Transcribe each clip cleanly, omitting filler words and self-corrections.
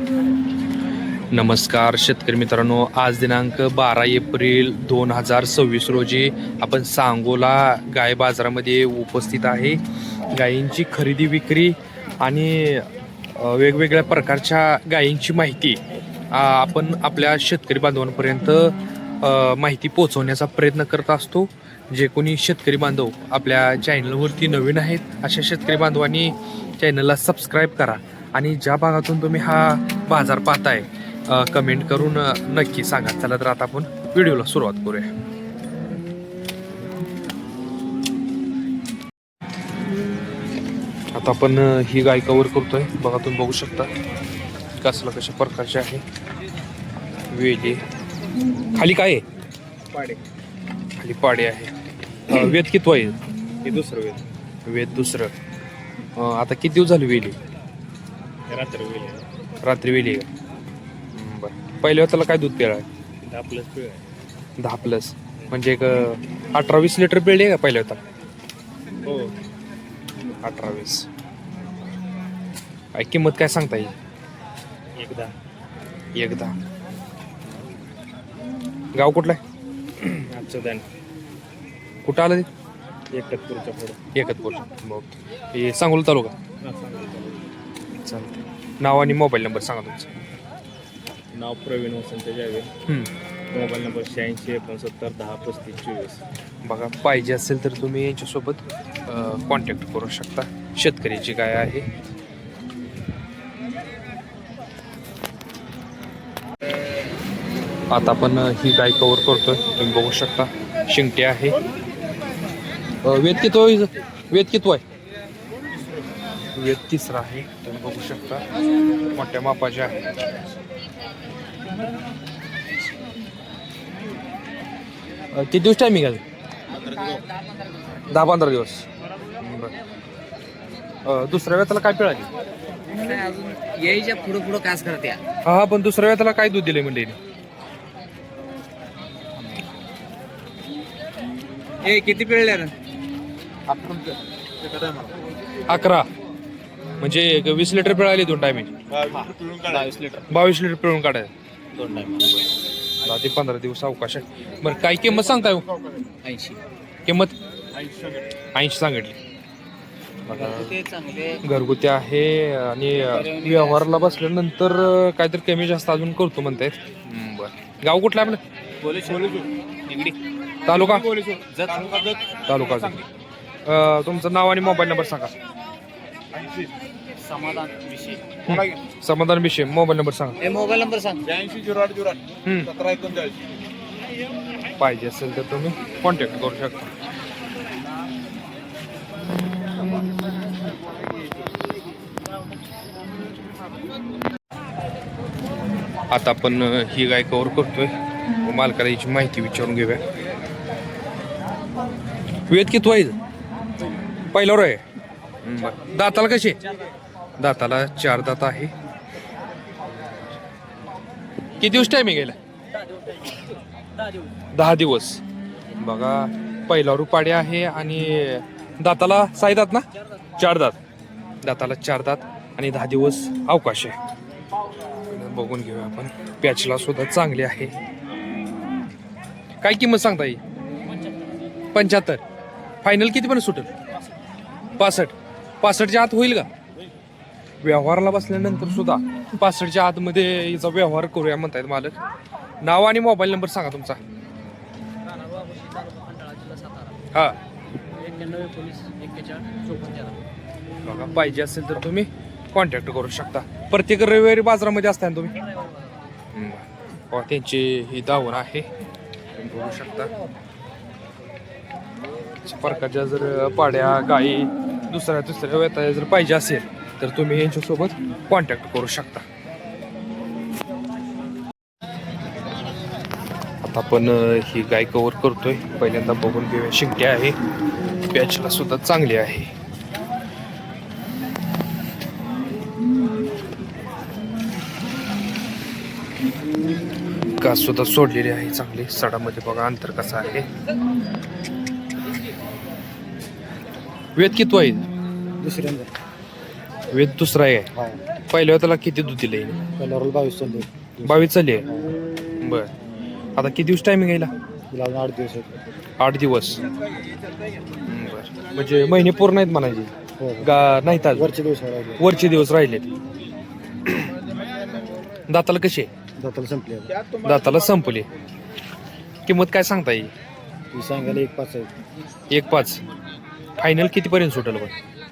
नमस्कार शेतकरी मित्रांनो, आज दिनांक 12 एप्रिल 2026 रोजी आपण सांगोला गाय बाजारामध्ये उपस्थित आहे. गायींची खरेदी विक्री आणि वेगवेगळ्या प्रकारच्या गायींची माहिती आपण आपल्या शेतकरी बांधवांपर्यंत माहिती पोहोचवण्याचा प्रयत्न करत असतो. जे कोणी शेतकरी बांधव आपल्या चॅनलवरती नवीन आहेत अशा शेतकरी बांधवांनी चॅनलला सबस्क्राईब करा आणि ज्या भागातून तुम्ही हा बाजार पाहताय कमेंट करून नक्की सांगा. चला तर आता आपण व्हिडिओला सुरुवात करूया. आता आपण ही गाय कव्हर करतोय. बघा तुम्ही बघू शकता कसला कशा प्रकारचे आहे. वेली खाली काय आहे? पाडे. खाली पाडे आहे. वेद किती आहे? हे दुसरं वेळ. वेद दुसरं. आता किती दिवस झाले वेली? रात्र वेळ. रात्री वेली का? बरं. पहिल्या त्याला काय दूध पिळा आहे? 10+ वेळ आहे. 10+ म्हणजे एक 18-20 लिटर पिळली आहे का पहिल्या होता? हो. 18-20. काय किंमत काय सांगता येईल? एकदा गाव कुठलं आहे? आजचं दान कुठं आलं ते? एकतपूरच्या पुढं. एकतपूर. मग हे सांगोला तालुका. चालतं. नाव आणि मोबाईल नंबर सांगा तुमचा. नाव प्रवीण वसंत जावे. मोबाईल नंबर 86 बघा पाहिजे असेल तर तुम्ही यांच्यासोबत कॉन्टॅक्ट करू शकता. शेतकऱ्याची गाय आहे. आता आपण ही गाय कव्हर करतोय. तुम्ही बघू शकता शिंगटे आहे. वेद किती आहे? वेद तिसरा आहे. तुम्ही बघू शकता मोठ्या मापाचे आहे. किती दिवस टायमिंग आहे? 10-15 दिवस. दुसऱ्या वेळेला काय पिळाली? यायच्या पुढं कास करते. हा पण दुसऱ्या वेळेला काय दूध दिले म्हणजे? किती पिळले? 11 म्हणजे 20 लिटर पिळाली 2 टायमिंग. 22 लिटर पिळून काढायचं 2 टाइम. 10 ते 15 दिवस अवकाश आहे. बरं काय किंमत सांगताय? 80. किंमत 80 सांगितली. ते चांगले घरगुती आहे आणि व्यवहारला बसल्यानंतर काहीतरी कमी जास्त अजून करतो म्हणतायत. बरं. गाव कुठलं आपलं? तालुका तुमचं नाव आणि मोबाईल नंबर सांगा. समाधान विषय मोबाईल नंबर सांगा. मोबाईल नंबर सांग. 820808 पाहिजे असेल तर तुम्ही कॉन्टॅक्ट करू शकता. आता आपण ही गाय कव्हर करतोय. मालकाला याची माहिती विचारून घेऊया. वेद किती व्हायचं? पहिल्यावर आहे. दाताला कशी? दाताला 4 दात आहे. किती दिवस टायमिंग गेला? 10 दिवस. बघा पहिल्यावर पाडे आहे आणि दाताला 6 दात ना? 4 दात. दाताला 4 दात आणि 10 दिवस अवकाश आहे. बघून घेऊया आपण. पॅचला सुद्धा चांगली आहे. काय किंमत सांगता येईल? 75. फायनल किती पण सुटेल? 65च्या आत होईल का? व्यवहाराला बसल्यानंतर सुद्धा 65च्या आतमध्ये याचा व्यवहार करूया म्हणतायत मालक. नाव आणि मोबाईल नंबर सांगा तुमचा. हा बघा पाहिजे असेल तर तुम्ही कॉन्टॅक्ट करू शकता. प्रत्येक रविवारी बाजारामध्ये असता तुम्ही. त्यांची ही दावण आहे बघू शकता. प्रकारच्या जर पाड्या गायी दुसऱ्या वेळा जर पाहिजे असेल तर तुम्ही यांच्यासोबत कॉन्टॅक्ट करू शकता. आता आपण ही गाय कव्हर करतोय. पहिल्यांदा बघून घेऊया. शिंगटे आहे. पॅचला सुद्धा चांगली आहे. कास सुद्धा सोडलेली आहे चांगली. सडामध्ये बघा अंतर कसं आहे. वेद किती आहे? दुसऱ्यांदा वेद दुसरा आहे हा पहिल्या त्याला किती दूध दिलंय पहिल्यावर 22 चालले 22 चालली आहे बर आता किती दिवस टायमिंग यायला तिला अजून 8 दिवस आहेत 8 दिवस बर म्हणजे महिने पूर्ण आहेत म्हणायचे हो नाहीत आज वरचे दिवस राहिले वरचे दिवस राहिलेत दाताला कसे दाताला संपले दाताला संपले किंमत काय सांगता येईल ती सांगायला 1.5 आहे 1.5 फायनल कितीपर्यंत सुटेल पण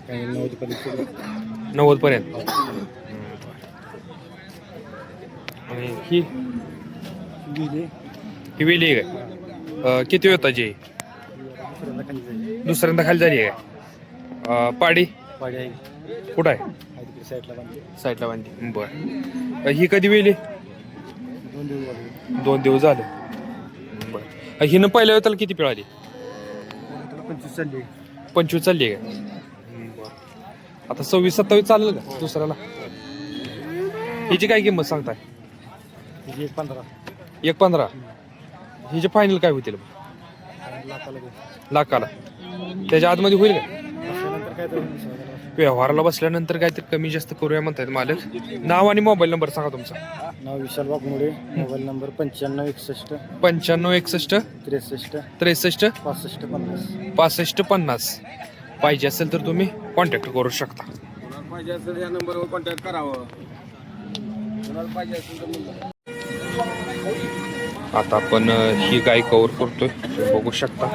काही 90 पर्यंत 90 पर्यंत आणि ही ही वेली आहे काय किती वेताची आहे दुसऱ्यांदा खाली झाली आहे काय पाडी पाडी आहे कुठं आहे तिकडे साईडला बांधते साईडला बांधली बरं ही कधी वेली 2 दिवस झाले 2 दिवस झाले बरं हिनं पहिल्या वेताला किती पिळाली 25 चालली 25 चालली आहे का आता 26-27 चालेल का दुसऱ्याला हिची काय किंमत सांगताय तिची 1.15 1.15 हिचे फायनल काय होतील लाखाला लाखाला त्याच्या आतमध्ये होईल का नंतर काय तर व्यवहाराला बसल्यानंतर काहीतरी कमी जास्त करूया म्हणतायत मालक नाव आणि मोबाईल नंबर सांगा तुमचा नाव विशाल वाघमोडे मोबाईल नंबर 9561 9561 63 63 65 50 6550 पाहिजे असेल तर तुम्ही कॉन्टॅक्ट करू शकता पाहिजे असेल या नंबरवर कॉन्टॅक्ट करावं कोणाला पाहिजे असेल तर आता आपण ही गाय कव्हर करतोय तुम्ही बघू शकता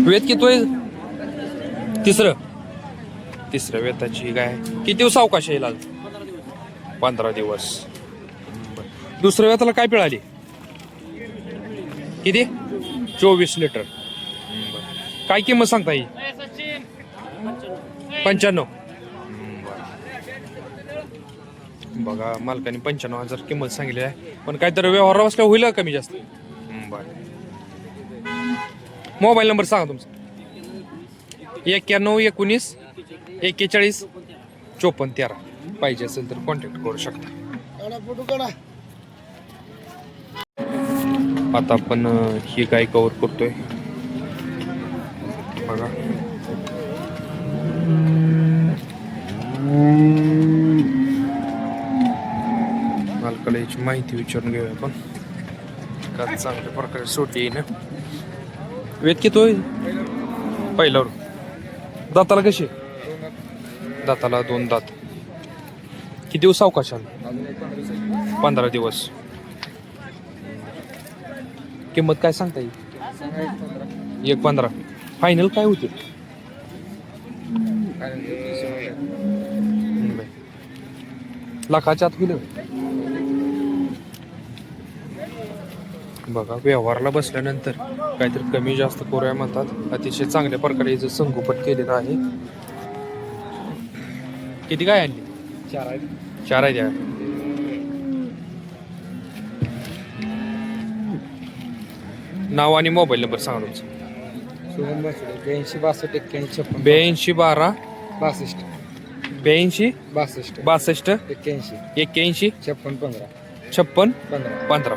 वेद किती आहे तिसऱ्या वेताची गाय किती दिवस अवकाश येईल आज 15 दिवस दुसऱ्या वेताला काय पिळाली किती 24 लिटर काय किंमत सांगता येईल 95 बघा मालकाने 95,000 किंमत सांगितली आहे पण काहीतरी व्यवहार असल्या होईल कमी जास्त बरं मोबाईल नंबर सांगा तुमचा 91 19 41 54 13 पाहिजे असेल तर कॉन्टॅक्ट करू शकता आता आपण ही गाय कव्हर करतोय बघा मालकाला याची माहिती विचारून घेऊया आपण का चांगल्या प्रकारे सोटी येईन वेद किती होईल पहिल्यावर दाताला कशी दाताला 2 दात किती दिवस अवकाश आला 15 दिवस किंमत काय सांगता येईल 1.15 फायनल काय होते लाखाच्या आत होईल बघा व्यवहारला बसल्यानंतर काहीतरी कमी जास्त करूया म्हणतात अतिशय चांगल्या प्रकारे याचं संगोपन केलेलं आहे किती काय आणली 4 आहे द्या नाव आणि मोबाईल नंबर सांगा तुमचा 82 62 81 82 12 62 82 62 62 81 81 56 15 56 15 15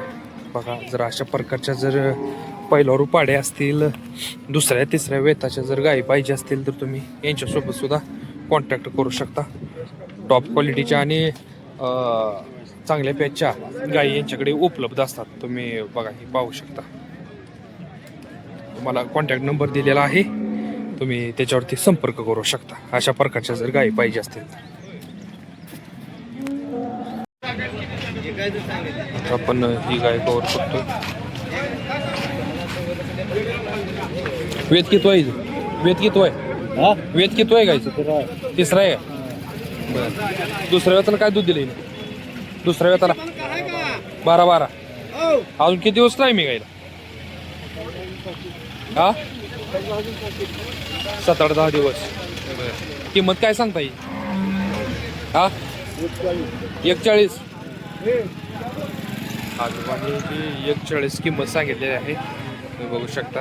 बघा जर अशा प्रकारच्या जर पहिल्यावर पाडे असतील दुसऱ्या तिसऱ्या वेताच्या जर गायी पाहिजे असतील तर तुम्ही यांच्यासोबत सुद्धा कॉन्टॅक्ट करू शकता टॉप क्वालिटीच्या आणि चांगल्या पॅचच्या गायी यांच्याकडे उपलब्ध असतात तुम्ही बघा हे पाहू शकता तुम्हाला कॉन्टॅक्ट नंबर दिलेला आहे तुम्ही त्याच्यावरती संपर्क करू शकता अशा प्रकारच्या जर गायी पाहिजे असतील तर आपण ही गाय कव्हर करतो वेद किती आहे वेद किती आहे वेद किती आहे गायचं तिसरा आहे बरं दुसऱ्या वेताला काय दूध दिलं दुसऱ्या वेताला 12 अजून किती दिवस टायमिंग आहे हा 7-8-10 दिवस किंमत काय सांगता येईल हा 41 आजोबांनी 41 किंमत सांगितलेली आहे तुम्ही बघू शकता